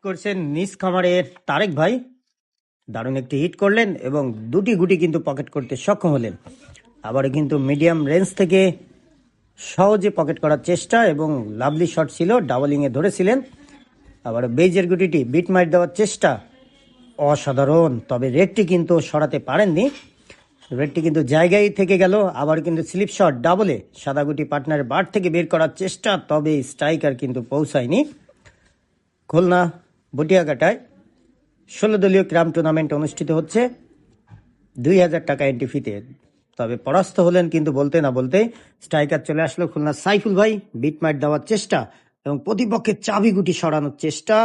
করছেন নিজ খামারের তারেক ভাই, দারুণ একটি হিট করলেন এবং দুটি গুটি কিন্তু পকেট করতে সক্ষম হলেন। আবারও কিন্তু মিডিয়াম রেঞ্জ থেকে সহজে পকেট করার চেষ্টা এবং লাভলি শট ছিল, ডাবলিংয়ে ধরেছিলেন। আবার বেজের গুটিটি বিট মাইট দেওয়ার চেষ্টা অসাধারণ, তবে রেডটি কিন্তু সরাতে পারেননি। রেডটি কিন্তু জায়গায় থেকে গেল। আবার কিন্তু স্লিপ শট ডাবলে সাদা গুটি পার্টনারের বার থেকে বের করার চেষ্টা, তবে স্ট্রাইকার কিন্তু পৌঁছায়নি। খুলনা বটিয়াঘাটায় 16 দলীয় ক্রাম টুর্নামেন্ট অনুষ্ঠিত হচ্ছে 2000 টাকা এন্ট্রি ফিতে। তবে পরাস্ত হলেন কিন্তু বলতে না বলতে। স্ট্রাইকার চলে আসলো খুলনা সাইফুল ভাই, বিট মাইট দেওয়ার চেষ্টা এবং প্রতিপক্ষের চাবি গুটি সরানোর চেষ্টা।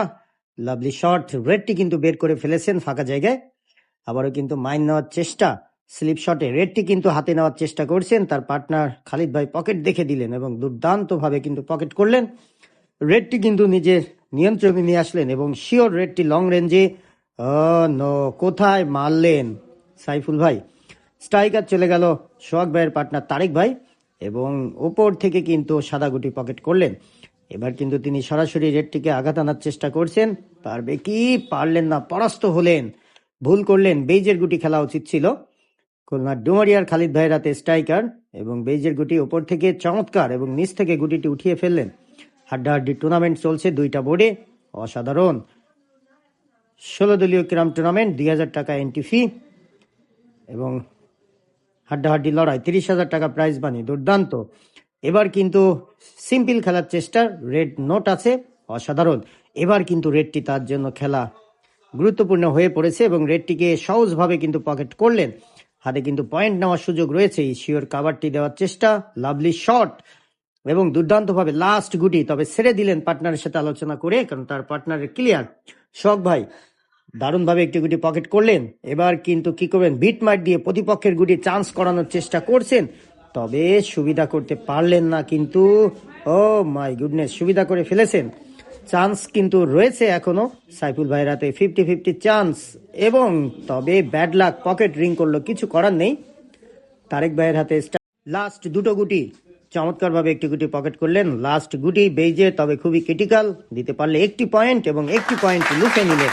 লাভলি শট, রেডটি কিন্তু বের করে ফেলেছেন ফাঁকা জায়গায়। আবারও কিন্তু মাইন নেওয়ার চেষ্টা, স্লিপ শটে রেডটি কিন্তু হাতে নেওয়ার চেষ্টা করছেন। তার পার্টনার খালিদ ভাই পকেট দেখে দিলেন এবং দুর্দান্তভাবে কিন্তু পকেট করলেন। রেডটি কিন্তু নিজের নিয়ন্ত্রণে নিয়ে আসলেন এবং শিওর রেডটি লং রেঞ্জে। কোথায় মারলেন সাইফুল ভাই। স্ট্রাইকার চলে গেল সোহাগ ভাইয়ের পার্টনার তারেক ভাই এবং ওপর থেকে কিন্তু সাদা গুটি পকেট করলেন। এবার কিন্তু তিনি সরাসরি রেডটিকে আঘাত আনার চেষ্টা করছেন, পারবে কি, পারলেন না, পরাস্ত হলেন, ভুল করলেন। বেইজের গুটি খেলা উচিত ছিল। খুলনার ডুমারিয়ার খালিদ ভাইয়ের হাতে স্ট্রাইকার এবং বেইজের গুটি ওপর থেকে চমৎকার এবং নিচ থেকে গুটিটি উঠিয়ে ফেললেন। হাড্ডাহাড্ডি টুর্নামেন্ট চলছে দুইটা বোর্ডে, অসাধারণ। 16 দলীয় ক্রাম টুর্নামেন্ট, 2000 টাকা এন্ট্রি ফি এবং হাড্ডাহাড্ডি লড়াই, 30,000 টাকা প্রাইজ মানি, দুর্দান্ত। এবার কিন্তু সিম্পল খেলার চেষ্টা, রেড নোট আছে, অসাধারণ। এবার কিন্তু রেডটি তার জন্য খেলা গুরুত্বপূর্ণ হয়ে পড়েছে এবং রেডটিকে সহজভাবে কিন্তু পকেট করলেন। হাতে কিন্তু পয়েন্ট নেওয়ার সুযোগ রয়েছে। শিওর কাভারটি দেওয়ার চেষ্টা, লাভলি শট এবং দুর্দান্তভাবে লাস্ট গুটি, তবে ছেড়ে দিলেন পার্টনারের সাথে আলোচনা করে, কারণ তার পার্টনারের ক্লিয়ার। শখ ভাই দারুণভাবে একটি গুটি পকেট করলেন। এবার কিন্তু কি করবেন, বিট মাইট দিয়ে প্রতিপক্ষের গুটি চান্স করানোর চেষ্টা করছেন, তবে সুবিধা করতে পারলেন না। কিন্তু ও মাই গুডনেস, সুবিধা করে ফেলেছেন। চান্স কিন্তু রয়েছে এখনো সাইফুল ভাইয়ের হাতে, 50-50 চান্স এবং তবে ব্যাড লাক, পকেট রিং করলো, কিছু করার নেই। তারেক ভাইয়ের হাতে লাস্ট দুটো গুটি, চমৎকারভাবে একটি গুটি পকেট করলেন। লাস্ট গুটি বেইজে, তবে খুবই ক্রিটিক্যাল, দিতে পারলে একটি পয়েন্ট এবং একটি পয়েন্ট লুফে নিলেন।